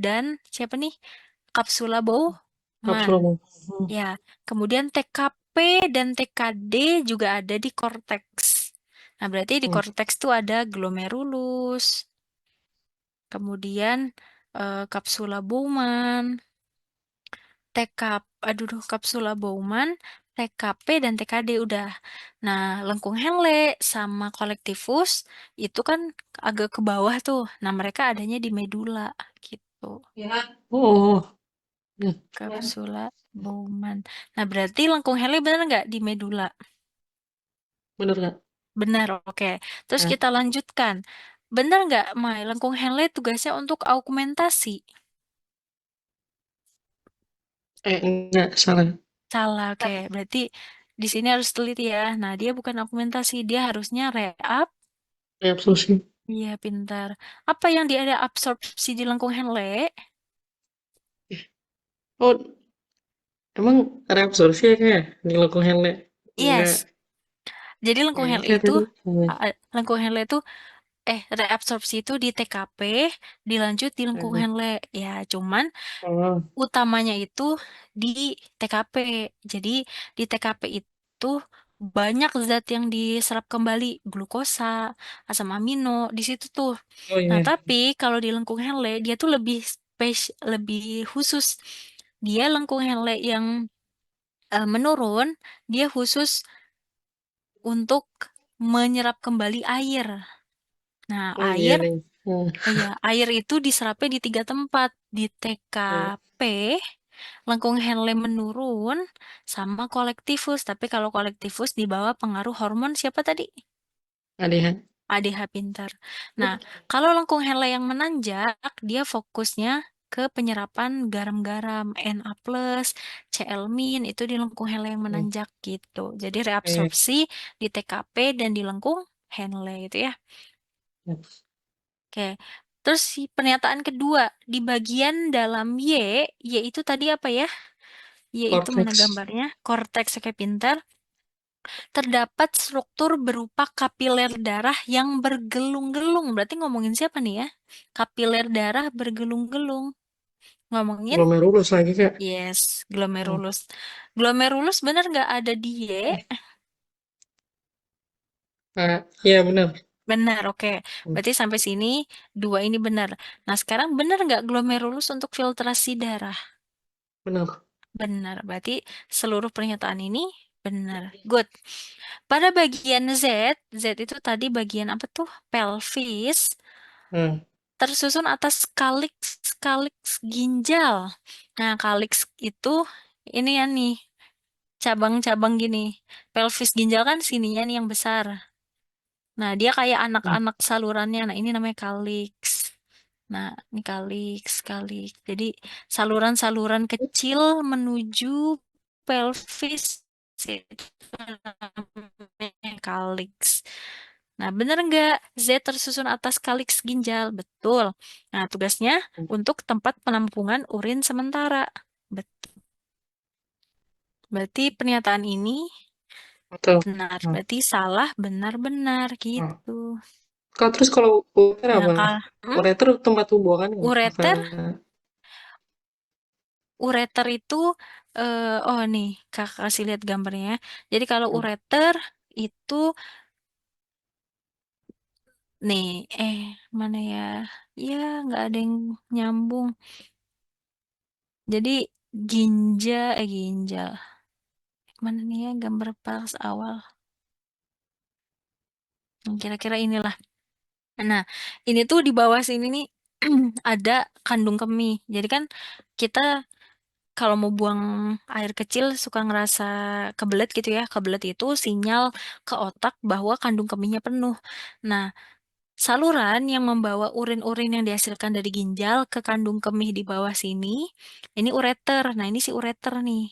dan siapa nih? Kapsula Bowman. Kapsul mau. Ya, kemudian TKP dan TKD juga ada di korteks. Nah, berarti di Hmm. korteks tuh ada glomerulus, kemudian kapsula Bowman, kapsula Bowman, TKP dan TKD udah. Nah, lengkung Henle sama kolektifus itu kan agak ke bawah tuh. Nah, mereka adanya di medula gitu. Oh, ya. Kapsula Bowman. Nah, berarti lengkung Henle benar nggak di medula? Bener nggak? Benar, oke. Terus Nah, kita lanjutkan. Benar nggak, Mai? Lengkung Henle tugasnya untuk augmentasi. enggak, salah. Salah, oke. Berarti di sini harus teliti ya. Nah, dia bukan augmentasi, dia harusnya reap. Reabsorpsi. Iya, pintar. Apa yang dia absorpsi di lengkung Henle? Oh, emang reabsorpsi ya kayak di lengkung Henle? Enggak. Yes. Jadi lengkung Ya, Henle kayak itu tadi. Hmm. lengkung Henle itu reabsorpsi itu di TKP, dilanjut di lengkung Hmm. Henle. Ya, cuman Oh, utamanya itu di TKP. Jadi di TKP itu banyak zat yang diserap kembali, glukosa, asam amino, di situ tuh. oh Nah, iya. tapi kalau di lengkung Henle dia tuh lebih khusus. Dia lengkung Henle yang menurun, dia khusus untuk menyerap kembali air. Nah, Oh iya air nih. Hmm. ya, air itu diserapnya di tiga tempat, di Hmm. TKP, lengkung Henle menurun, sama kolektifus. Tapi kalau kolektifus di bawah pengaruh hormon siapa tadi? ADH. ADH pintar. Nah, kalau lengkung Henle yang menanjak, dia fokusnya ke penyerapan garam-garam, Na+, Cl-min, itu di lengkung Henle yang Hmm. menanjak gitu. Jadi Iya. reabsorpsi di TKP dan di lengkung Henle itu ya. Oke. Terus pernyataan kedua, di bagian dalam Y itu tadi apa ya? Y itu mana Cortex. gambarnya? Korteks, oke pintar. Terdapat struktur berupa kapiler darah yang bergelung-gelung. Berarti ngomongin siapa nih ya? Kapiler darah bergelung-gelung. Ngomongin? Glomerulus lagi kak. Yes, Hmm. glomerulus. Glomerulus bener nggak ada di Y? Iya benar. Benar, oke. Hmm. Berarti sampai sini dua ini benar. Nah, sekarang benar nggak glomerulus untuk filtrasi darah? Benar. Benar, berarti seluruh pernyataan ini benar. Good. Pada bagian Z itu tadi bagian apa tuh? Pelvis, Hmm. tersusun atas kaliks ginjal. Nah, kaliks itu ini ya nih, cabang-cabang gini. Pelvis ginjal kan sininya nih yang besar. Nah, dia kayak Hmm. anak-anak salurannya. Nah, ini namanya kaliks. Nah, ini kaliks. Jadi, saluran-saluran kecil menuju pelvis itu namanya kaliks. Nah, benar nggak? Z tersusun atas kaliks ginjal. Betul. Nah, tugasnya untuk tempat penampungan urin sementara. Betul. Berarti pernyataan ini Betul. benar. Hmm. Berarti salah, benar-benar Hmm. gitu. Kak, terus kalau ureter Ya, apa? Hmm? Ureter tempat pembuangan nggak? Apa? Ureter Ureter itu, oh nih, kakak kasih lihat gambarnya. Jadi kalau Hmm. ureter itu, nih, mana ya? Ya, nggak ada yang nyambung. Jadi ginjal. Mana nih ya gambar pas awal? Kira-kira inilah. Nah, ini tuh di bawah sini nih ada kandung kemih. Jadi kan kita kalau mau buang air kecil suka ngerasa kebelet gitu ya. Kebelet itu sinyal ke otak bahwa kandung kemihnya penuh. Nah, saluran yang membawa urin-urin yang dihasilkan dari ginjal ke kandung kemih di bawah sini, ini ureter. Nah, ini si ureter nih.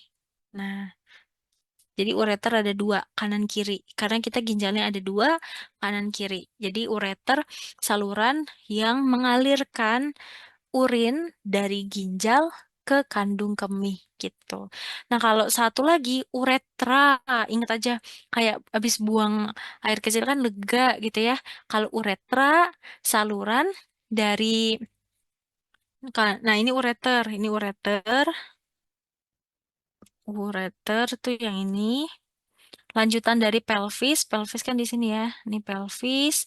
Nah, jadi ureter ada dua, kanan kiri. Karena kita ginjalnya ada dua, kanan kiri. Jadi ureter saluran yang mengalirkan urin dari ginjal ke kandung kemih gitu. Nah, kalau satu lagi uretra, ingat aja kayak habis buang air kecil kan lega gitu ya. Kalau uretra saluran dari Nah, ini ureter. Ini ureter. Ureter tuh yang ini. Lanjutan dari pelvis. Pelvis kan di sini ya. Ini pelvis.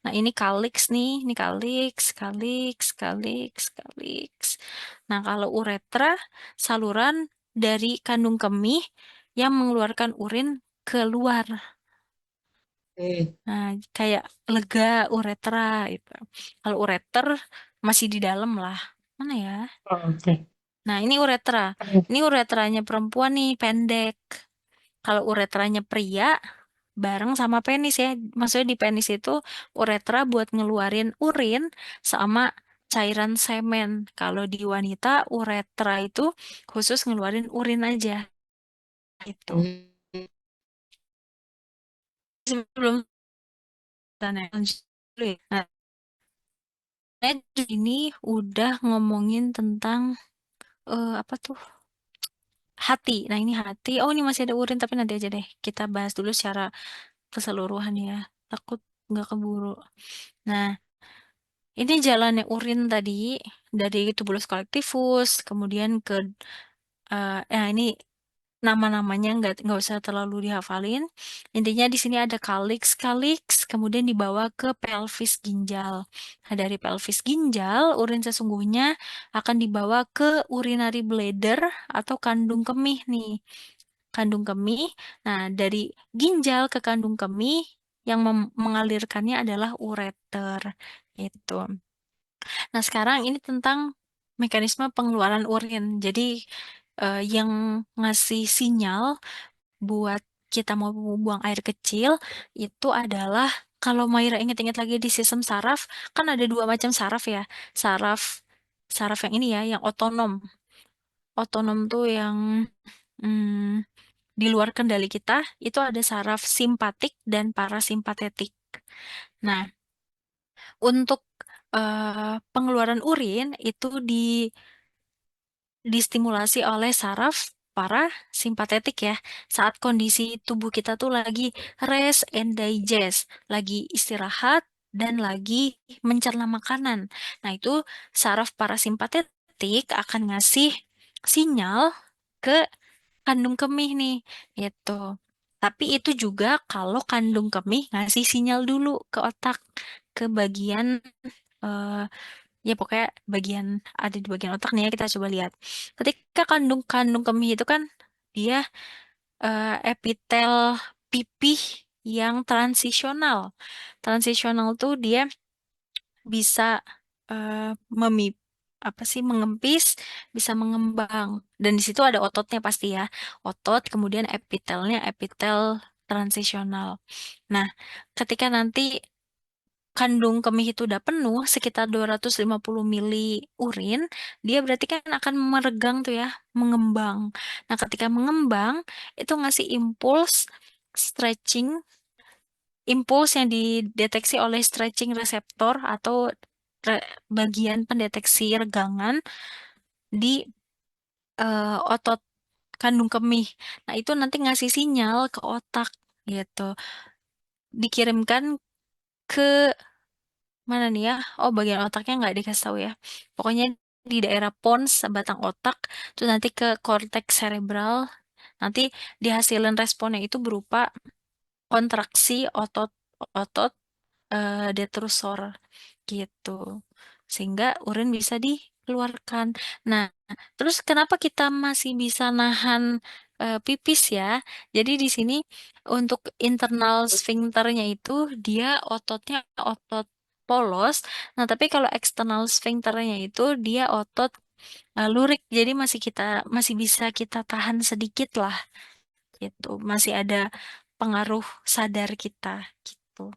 Nah, ini kaliks nih. Ini kaliks, kaliks, kaliks, kaliks. Nah, kalau uretra, saluran dari kandung kemih yang mengeluarkan urin keluar. Oke. Nah, kayak lega uretra gitu. Kalau ureter masih di dalam lah. Mana ya? Oh, oke. Nah, ini uretra. Ini uretranya perempuan nih, pendek. Kalau uretranya pria, bareng sama penis ya. Maksudnya di penis itu uretra buat ngeluarin urin sama cairan semen. Kalau di wanita, uretra itu khusus ngeluarin urin aja. Gitu. Hmm. Sebelum sana lanjut dulu ya. Nah, ini udah ngomongin tentang apa tuh? Hati. Nah, ini hati. Oh, ini masih ada urin, tapi nanti aja deh. Kita bahas dulu secara keseluruhan ya. Takut nggak keburu. Nah, ini jalannya urin tadi dari tubulus kolektivus, kemudian ke ini nama-namanya nggak usah terlalu dihafalin. Intinya di sini ada kaliks, kaliks, kemudian dibawa ke pelvis ginjal. Nah, dari pelvis ginjal, urin sesungguhnya akan dibawa ke urinary bladder atau kandung kemih nih. Kandung kemih. Nah, dari ginjal ke kandung kemih yang mengalirkannya adalah ureter. Itu. Nah, sekarang ini tentang mekanisme pengeluaran urin. Jadi, yang ngasih sinyal buat kita mau buang air kecil itu adalah kalau Maira ingat-ingat lagi di sistem saraf, kan ada dua macam saraf ya. Saraf saraf yang ini ya, yang otonom. Otonom tuh yang hmm, di luar kendali kita, itu ada saraf simpatik dan parasimpatetik. Nah, untuk pengeluaran urin itu distimulasi oleh saraf parasimpatetik ya. Saat kondisi tubuh kita tuh lagi rest and digest, lagi istirahat dan lagi mencerna makanan. Nah, itu saraf parasimpatetik akan ngasih sinyal ke kandung kemih nih, gitu. Tapi itu juga kalau kandung kemih ngasih sinyal dulu ke otak, ke bagian eh, ya pokoknya ada di bagian otak nih ya, kita coba lihat. Ketika kandung-kandung kemih itu kan dia epitel pipih yang transisional. Transisional tuh dia bisa eh, memi apa sih mengempis, bisa mengembang. Dan di situ ada ototnya pasti ya. Otot, kemudian epitelnya epitel transisional. Nah, ketika nanti kandung kemih itu udah penuh sekitar 250 mili urin, dia berarti kan akan meregang tuh ya, mengembang. Nah, ketika mengembang itu ngasih stretching, impuls yang dideteksi oleh stretching reseptor atau bagian pendeteksi regangan di otot kandung kemih. Nah, itu nanti ngasih sinyal ke otak gitu. Dikirimkan ke mana nih ya? Oh, bagian otaknya nggak dikasih tahu ya. Pokoknya di daerah pons, batang otak, terus nanti ke korteks cerebral. Nanti dihasilin responnya itu berupa kontraksi otot detrusor gitu. Sehingga urin bisa dikeluarkan. Nah, terus kenapa kita masih bisa nahan pipis ya? Jadi di sini untuk internal sphincternya itu dia ototnya otot polos. Nah, tapi kalau eksternal sphincternya itu dia otot lurik. Jadi masih bisa kita tahan sedikit lah gitu. Masih ada pengaruh sadar kita gitu.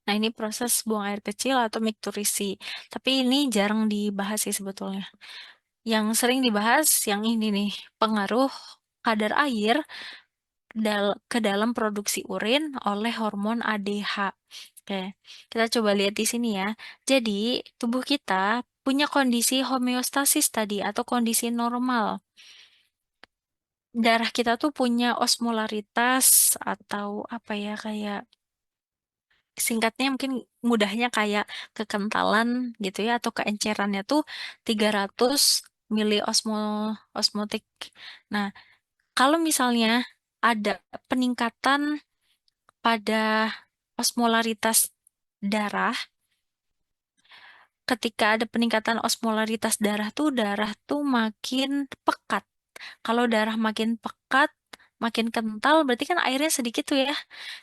Nah, ini proses buang air kecil atau mikturisi. Tapi ini jarang dibahas sih sebetulnya. Yang sering dibahas yang ini nih, pengaruh kadar air ke dalam produksi urin oleh hormon ADH. Oke, kita coba lihat di sini ya. Jadi, tubuh kita punya kondisi homeostasis tadi atau kondisi normal. Darah kita tuh punya osmolaritas atau apa ya kayak singkatnya mungkin mudahnya kayak kekentalan gitu ya atau keencerannya tuh 300 mili osmotik. Nah, kalau misalnya ada peningkatan pada osmolaritas darah, ketika ada peningkatan osmolaritas darah tuh makin pekat. Kalau darah makin pekat, makin kental, berarti kan airnya sedikit tuh ya.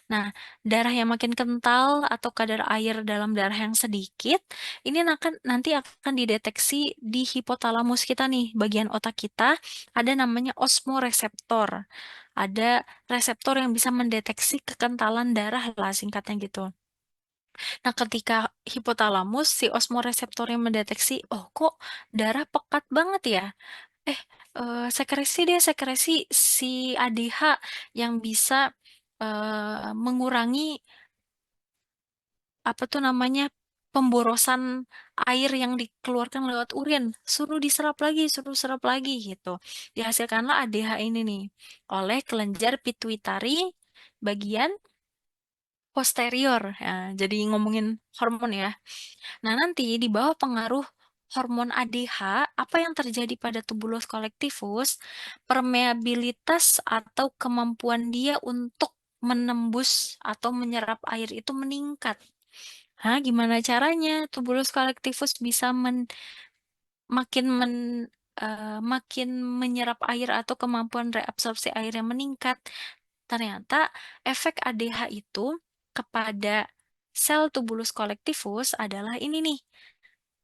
Nah, darah yang makin kental atau kadar air dalam darah yang sedikit, ini nanti akan dideteksi di hipotalamus kita nih, bagian otak kita, ada namanya osmoreseptor. Ada reseptor yang bisa mendeteksi kekentalan darah lah singkatnya gitu. Nah, ketika hipotalamus, si osmoreseptor yang mendeteksi, oh kok darah pekat banget ya? Eh, sekresi deh, sekresi si ADH yang bisa mengurangi apa tuh namanya pemborosan air yang dikeluarkan lewat urin. Suruh serap lagi gitu. Dihasilkanlah ADH ini nih oleh kelenjar pituitari bagian posterior. Ya, jadi ngomongin hormon ya. Nah, nanti di bawah pengaruh hormon ADH, apa yang terjadi pada tubulus kolektivus, permeabilitas atau kemampuan dia untuk menembus atau menyerap air itu meningkat. Hah, gimana caranya tubulus kolektivus bisa makin makin menyerap air atau kemampuan reabsorpsi air yang meningkat? Ternyata efek ADH itu kepada sel tubulus kolektivus adalah ini nih.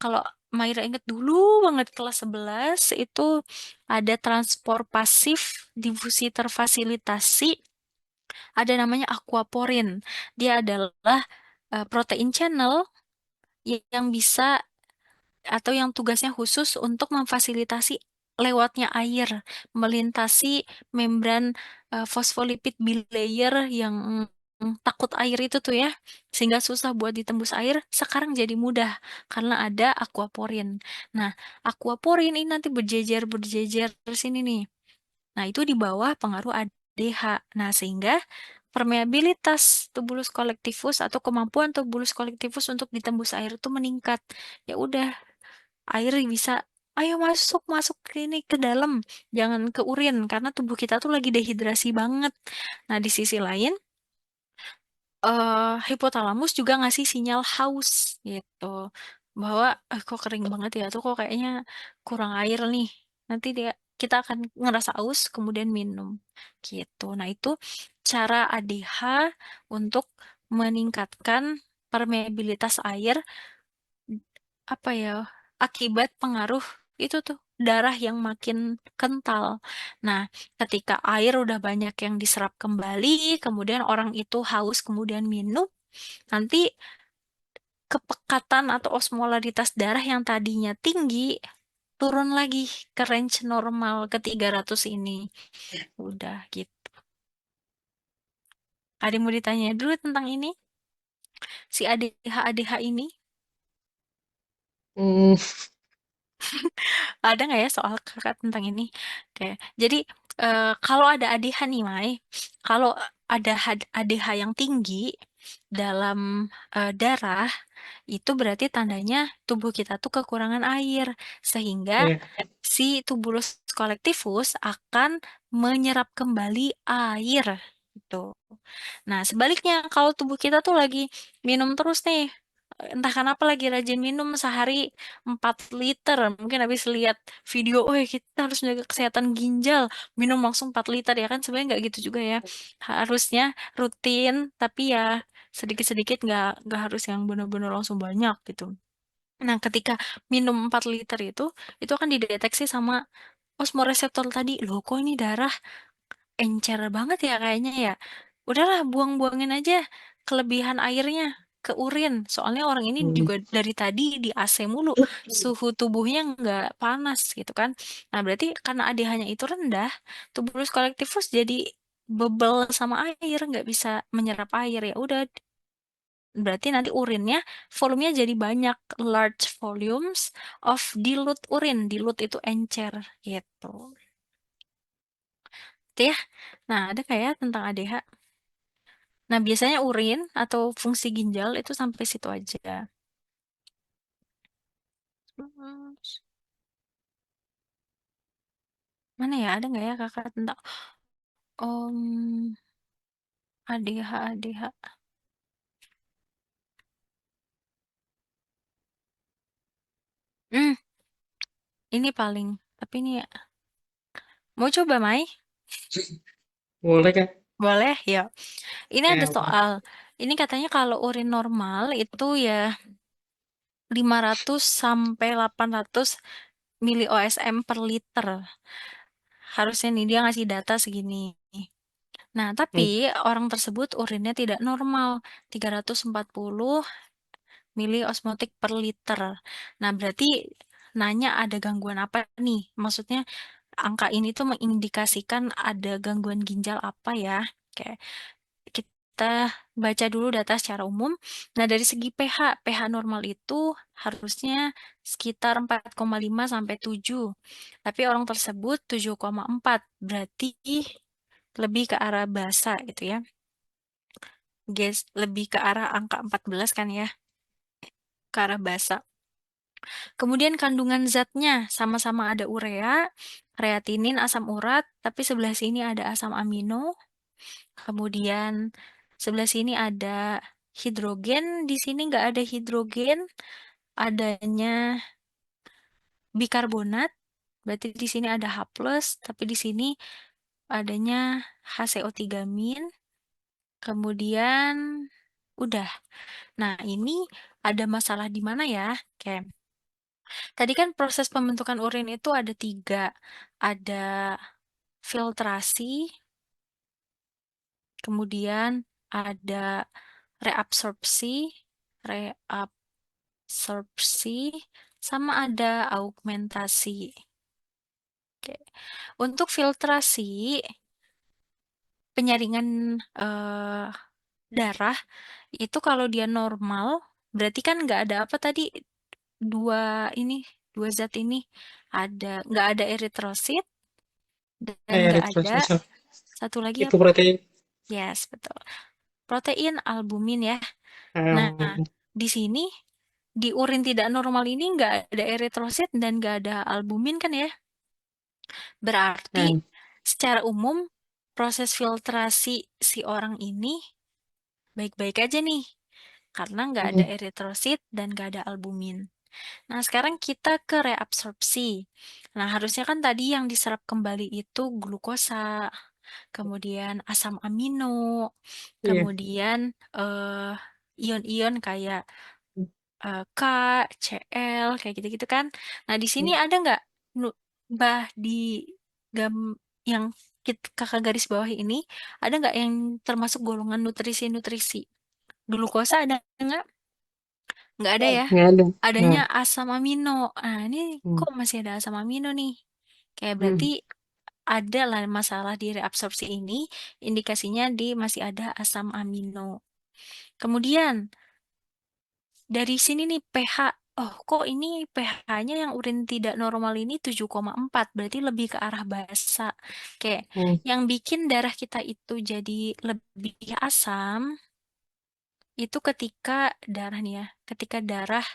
Kalau Maira inget dulu banget kelas 11 itu ada transport pasif difusi terfasilitasi, ada namanya aquaporin. Dia adalah protein channel yang bisa atau yang tugasnya khusus untuk memfasilitasi lewatnya air melintasi membran fosfolipid bilayer yang takut air itu tuh ya, sehingga susah buat ditembus air, sekarang jadi mudah karena ada aquaporin. Nah, aquaporin ini nanti berjejer di sini nih. Nah, itu di bawah pengaruh ADH. Nah, sehingga permeabilitas tubulus kolektivus atau kemampuan tubulus kolektivus untuk ditembus air itu meningkat. Ya udah, air bisa, ayo masuk masuk ke ini ke dalam, jangan ke urin karena tubuh kita tuh lagi dehidrasi banget. Nah, di sisi lain hipotalamus juga ngasih sinyal haus gitu bahwa kok kering banget ya tuh, kok kayaknya kurang air nih, nanti kita akan ngerasa aus kemudian minum gitu. Nah, itu cara ADH untuk meningkatkan permeabilitas air, apa ya, akibat pengaruh itu tuh darah yang makin kental. Nah, ketika air udah banyak yang diserap kembali, kemudian orang itu haus, kemudian minum, nanti kepekatan atau osmolaritas darah yang tadinya tinggi turun lagi ke range normal ke 300 ini. Udah gitu. Ada yang mau ditanya dulu tentang ini? Si ADH ini? Hmm, Ada nggak ya soal kakak tentang ini? Oke, jadi kalau ada ADH nih, Mai, kalau ada ADH yang tinggi dalam darah, itu berarti tandanya tubuh kita tuh kekurangan air, sehingga ya. si tubulus kolektivus akan menyerap kembali air. Gitu. Nah, sebaliknya kalau tubuh kita tuh lagi minum terus nih, entah kenapa lagi rajin minum sehari 4 liter, mungkin habis lihat video, oh ya kita harus menjaga kesehatan ginjal, minum langsung 4 liter ya kan, sebenarnya nggak gitu juga ya. Harusnya rutin, tapi ya sedikit-sedikit, nggak harus yang benar-benar langsung banyak gitu. Nah, ketika minum 4 liter itu akan dideteksi sama osmoreseptor tadi, loh kok ini darah encer banget ya kayaknya ya. Udahlah, buang-buangin aja kelebihan airnya ke urin. Soalnya orang ini Hmm. juga dari tadi di AC mulu, suhu tubuhnya nggak panas gitu kan. Nah, berarti karena ADH-nya itu rendah, tubulus kolektivus jadi bebel sama air, nggak bisa menyerap air. Ya udah, berarti nanti urinnya volumenya jadi banyak, large volumes of dilute urin. Dilute itu encer gitu. Itu ya. Nah, ada kayak tentang ADH? Nah, biasanya urin atau fungsi ginjal itu sampai situ aja. Terus, mana ya? Ada nggak ya kakak tentang ADH, ADH? Hmm, ini paling. Tapi ini ya. Mau coba, Mai? Boleh kan? Boleh, ya. Ini ada Apa? soal. Ini katanya kalau urin normal itu ya 500 sampai 800 mili OSM per liter. Harusnya nih dia ngasih data segini. Nah, Hmm. tapi orang tersebut urinnya tidak normal, 340 mili osmotik per liter. Nah, berarti nanya ada gangguan apa nih? Maksudnya angka ini tuh mengindikasikan ada gangguan ginjal apa ya? Kayak kita baca dulu data secara umum. Nah, dari segi pH, pH normal itu harusnya sekitar 4,5 sampai 7. Tapi orang tersebut 7,4, berarti lebih ke arah basa gitu ya. Guys, lebih ke arah angka 14 kan ya, ke arah basa. Kemudian kandungan zatnya sama-sama ada urea, kreatinin, asam urat, tapi sebelah sini ada asam amino. Kemudian sebelah sini ada hidrogen, di sini nggak ada hidrogen, adanya bikarbonat. Berarti di sini ada H+, tapi di sini adanya HCO3-. Kemudian udah. Nah, ini ada masalah di mana ya? Kayak tadi kan proses pembentukan urin itu ada tiga. Ada filtrasi, kemudian ada reabsorpsi, reabsorpsi, sama ada augmentasi. Oke. Untuk filtrasi, penyaringan darah itu kalau dia normal, berarti kan nggak ada apa tadi, dua ini, dua zat ini, nggak ada eritrosit dan nggak ada Eritrosit. satu lagi Itu apa? berarti Yes, betul. Protein albumin ya. Nah, um, di sini di urin tidak normal ini nggak ada eritrosit dan nggak ada albumin kan ya? Berarti um, secara umum proses filtrasi si orang ini baik-baik aja nih, karena nggak ada um, eritrosit dan nggak ada albumin. Nah, sekarang kita ke reabsorpsi. Nah, harusnya kan tadi yang diserap kembali itu glukosa, kemudian asam amino, iya. kemudian ion-ion kayak K, Cl, kayak gitu-gitu kan. Nah, di sini ada nggak bah di gam yang kakak garis bawah ini, ada nggak yang termasuk golongan nutrisi-nutrisi? Glukosa ada nggak? Nggak ada ya. Nggak ada. Adanya Nah, asam amino. Nah, ini hmm, kok masih ada asam amino nih? Kayak berarti hmm, ada lah masalah di reabsorpsi ini, indikasinya di masih ada asam amino. Kemudian dari sini nih pH. Oh, kok ini pH-nya yang urin tidak normal ini 7,4, berarti lebih ke arah basa. Kayak hmm, yang bikin darah kita itu jadi lebih asam itu ketika darah nih ya, ketika darah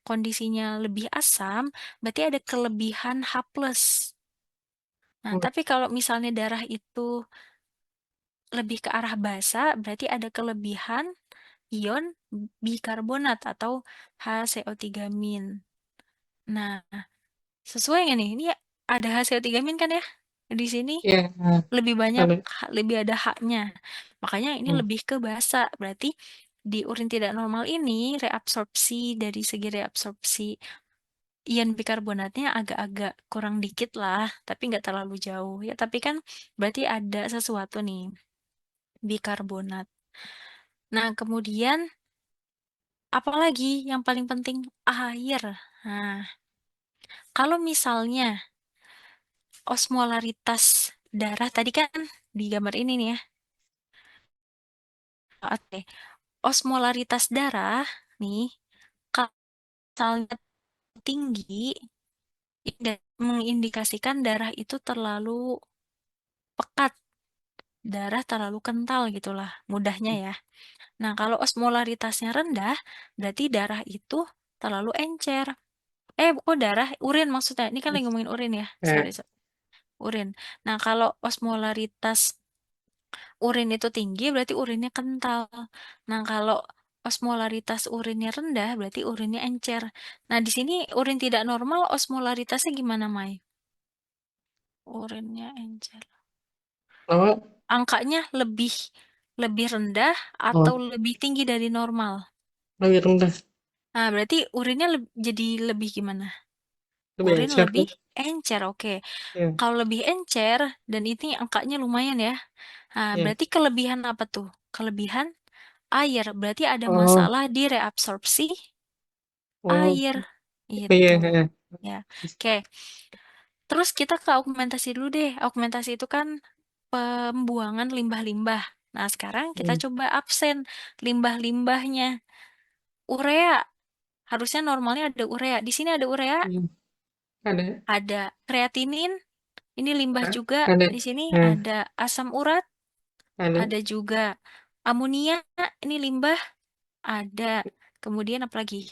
kondisinya lebih asam, berarti ada kelebihan H+. Nah, hmm, tapi kalau misalnya darah itu lebih ke arah basa, berarti ada kelebihan ion bikarbonat atau HCO3-. Nah, sesuai nggak nih? Ini ada HCO3- kan ya? Di sini iya, lebih banyak, ada. lebih ada H-nya. Makanya ini Hmm, lebih ke basa. Berarti di urin tidak normal ini, reabsorpsi, dari segi reabsorpsi ion bikarbonatnya agak-agak kurang dikit lah, tapi nggak terlalu jauh. Ya, tapi kan berarti ada sesuatu nih, bikarbonat. Nah, kemudian apalagi yang paling penting? Air. Nah, kalau misalnya osmolaritas darah tadi kan di gambar ini nih ya. Oke. Osmolaritas darah nih kalau misalnya tinggi mengindikasikan darah itu terlalu pekat darah terlalu kental gitulah, mudahnya ya. Nah, kalau osmolaritasnya rendah, berarti darah itu terlalu encer. Kok darah? Urin maksudnya. Ini kan lagi ngomongin urin ya. Eh, Sorry, urin. Nah, kalau osmolaritas urin itu tinggi, berarti urinnya kental. Nah, kalau osmolaritas urinnya rendah, berarti urinnya encer. Nah, di sini urin tidak normal, osmolaritasnya gimana, Mai? Urinnya encer. apa? Angkanya lebih lebih rendah atau Oh, lebih tinggi dari normal? lebih rendah, Nah, berarti urinnya jadi lebih gimana? lebih Urin encer lebih tuh. encer, oke. Iya, Kalau lebih encer, dan ini angkanya lumayan ya. Nah, iya. berarti kelebihan apa tuh? Kelebihan air. Berarti ada Oh, masalah di reabsorpsi oh, air. iya, Itu. iya. Ya. Oke. Terus kita ke augmentasi dulu deh. Augmentasi itu kan pembuangan limbah-limbah. Nah, sekarang kita Hmm, coba absen limbah-limbahnya. Urea. Harusnya normalnya ada urea. Di sini ada urea, hmm. Ada, ada kreatinin. Ini limbah juga. ada, Di sini nah, ada asam urat, ada, ada juga amonia. Ini limbah, ada. Kemudian apa lagi?